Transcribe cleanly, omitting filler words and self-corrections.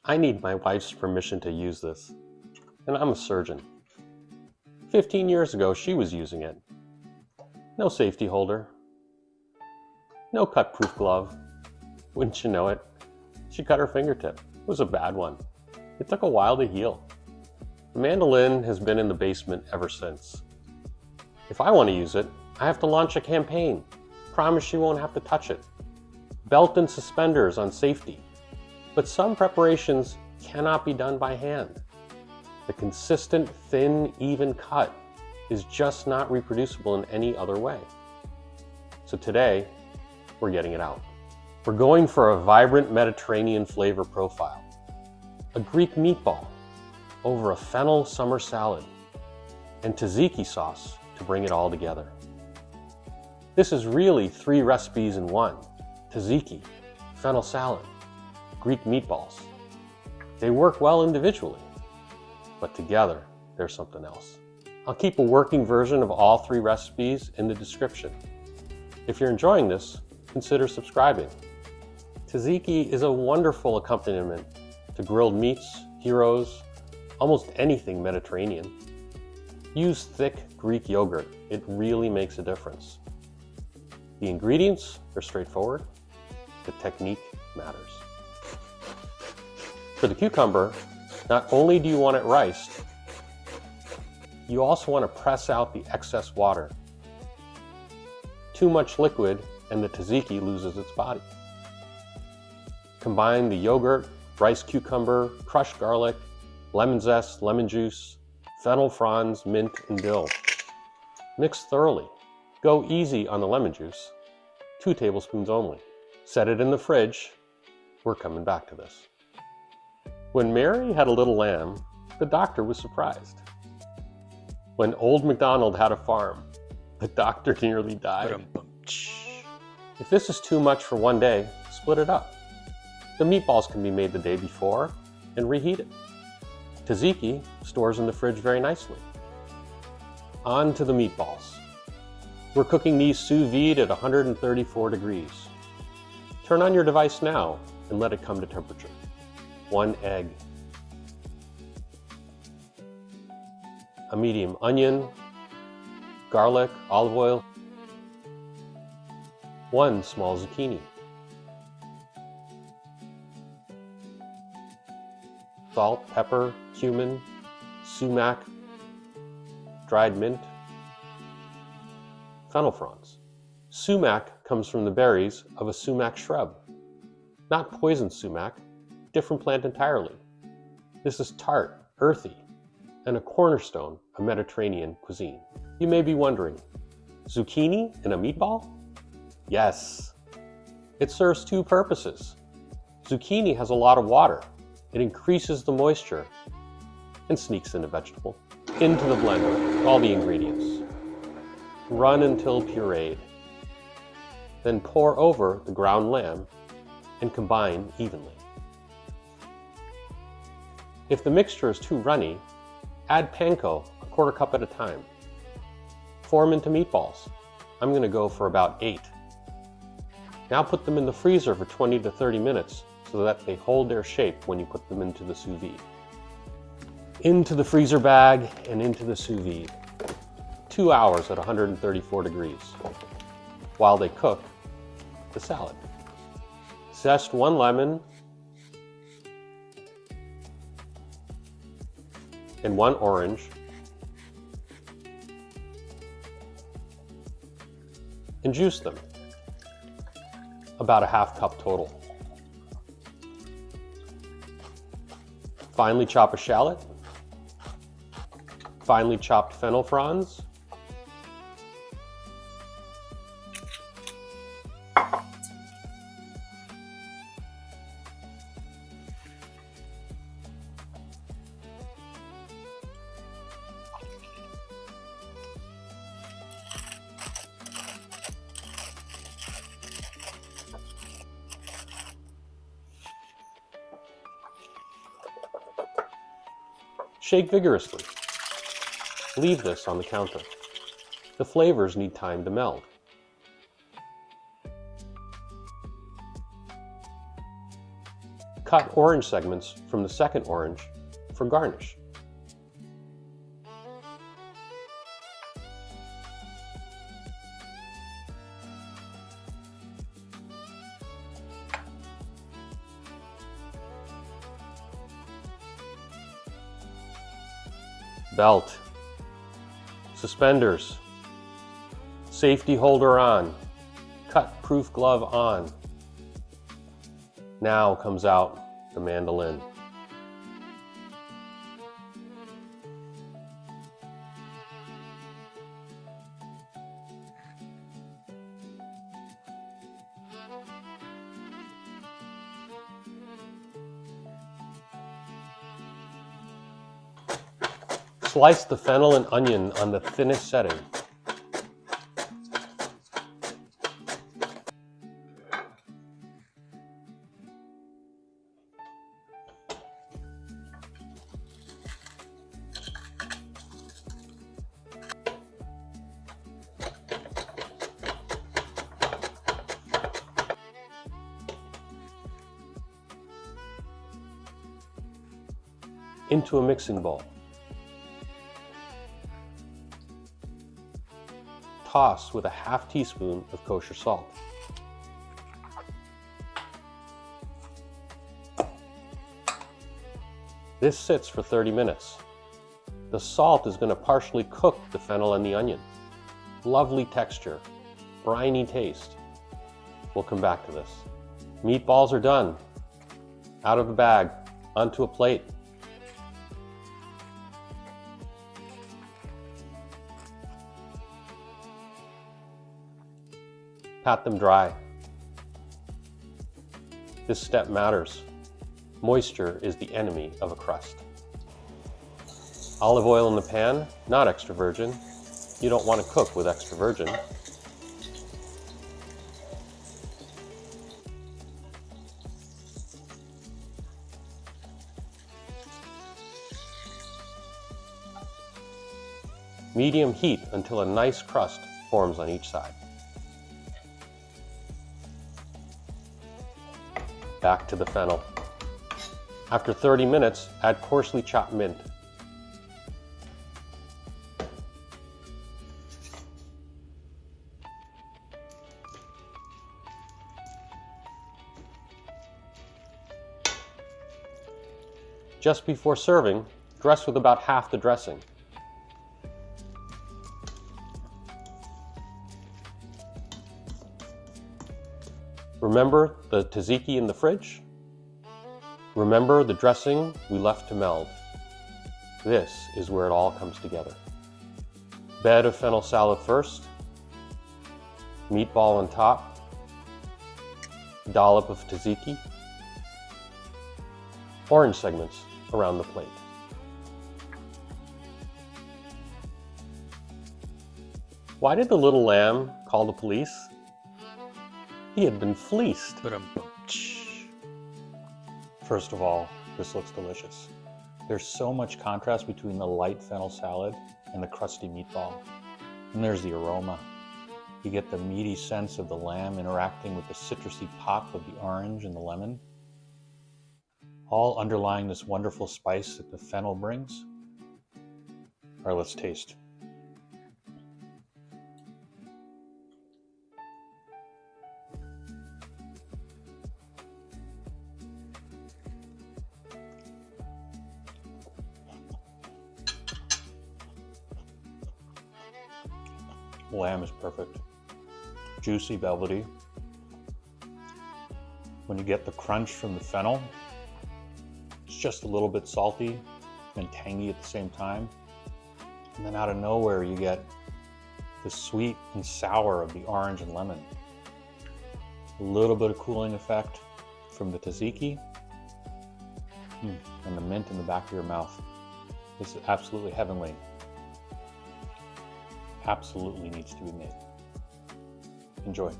I need my wife's permission to use this, and I'm a surgeon. 15 years ago, she was using it. No safety holder. No cut-proof glove. Wouldn't you know it? She cut her fingertip. It was a bad one. It took a while to heal. The Mandoline has been in the basement ever since. If I want to use it, I have to launch a campaign. Promise she won't have to touch it. Belt and suspenders on safety. But some preparations cannot be done by hand. The consistent, thin, even cut is just not reproducible in any other way. So today, we're getting it out. We're going for a vibrant Mediterranean flavor profile. A Greek meatball over a fennel summer salad, and tzatziki sauce to bring it all together. This is really 3 recipes in one: tzatziki, fennel salad, Greek meatballs. They work well individually, but together, they're something else. I'll keep a working version of all 3 recipes in the description. If you're enjoying this, consider subscribing. Tzatziki is a wonderful accompaniment to grilled meats, gyros, almost anything Mediterranean. Use thick Greek yogurt. It really makes a difference. The ingredients are straightforward. The technique matters. For the cucumber, not only do you want it riced, you also want to press out the excess water. Too much liquid and the tzatziki loses its body. Combine the yogurt, rice cucumber, crushed garlic, lemon zest, lemon juice, fennel fronds, mint, and dill. Mix thoroughly. Go easy on the lemon juice, 2 tablespoons only. Set it in the fridge. We're coming back to this. When Mary had a little lamb, the doctor was surprised. When old MacDonald had a farm, the doctor nearly died. If this is too much for one day, split it up. The meatballs can be made the day before and reheated. Tzatziki stores in the fridge very nicely. On to the meatballs. We're cooking these sous vide at 134 degrees. Turn on your device now and let it come to temperature. 1 egg. A medium onion, garlic, olive oil. 1 small zucchini. Salt, pepper, cumin, sumac, dried mint, fennel fronds. Sumac comes from the berries of a sumac shrub. Not poison sumac, different plant entirely. This is tart, earthy, and a cornerstone of Mediterranean cuisine. You may be wondering, zucchini in a meatball? Yes. It serves 2 purposes. Zucchini has a lot of water. It increases the moisture and sneaks in a vegetable. Into the blender, all the ingredients. Run until pureed. Then pour over the ground lamb and combine evenly. If the mixture is too runny, add panko, a 1/4 cup at a time. Form into meatballs. I'm going to go for about 8. Now put them in the freezer for 20 to 30 minutes so that they hold their shape when you put them into the sous vide. Into the freezer bag and into the sous vide. 2 hours at 134 degrees. While they cook, the salad. Zest 1 lemon and 1 orange, and juice them. About a 1/2 cup total. Finely chop a shallot, finely chopped fennel fronds, shake vigorously. Leave this on the counter. The flavors need time to meld. cut orange segments from the second orange for garnish. Belt, suspenders, safety holder on, cut-proof glove on. Now comes out the mandolin. Slice the fennel and onion on the thinnest setting. Into a mixing bowl. Toss with a half teaspoon of kosher salt. This sits for 30 minutes. The salt is going to partially cook the fennel and the onion. Lovely texture, briny taste. We'll come back to this. Meatballs are done. Out of the bag, onto a plate. Pat them dry. This step matters. Moisture is the enemy of a crust. Olive oil in the pan, not extra virgin. You don't want to cook with extra virgin. Medium heat until a nice crust forms on each side. Back to the fennel. After 30 minutes, add coarsely chopped mint. Just before serving, dress with about half the dressing. Remember the tzatziki in the fridge? Remember the dressing we left to meld. This is where it all comes together. Bed of fennel salad first, meatball on top, dollop of tzatziki, orange segments around the plate. Why did the little lamb call the police? He had been fleeced. First of all, this looks delicious. There's so much contrast between the light fennel salad and the crusty meatball. And there's the aroma. You get the meaty sense of the lamb interacting with the citrusy pop of the orange and the lemon, all underlying this wonderful spice that the fennel brings. All right, let's taste. Lamb is perfect. Juicy, velvety. When you get the crunch from the fennel, it's just a little bit salty and tangy at the same time. And then out of nowhere, you get the sweet and sour of the orange and lemon. A little bit of cooling effect from the tzatziki and the mint in the back of your mouth. This is absolutely heavenly. Absolutely needs to be made. Enjoy.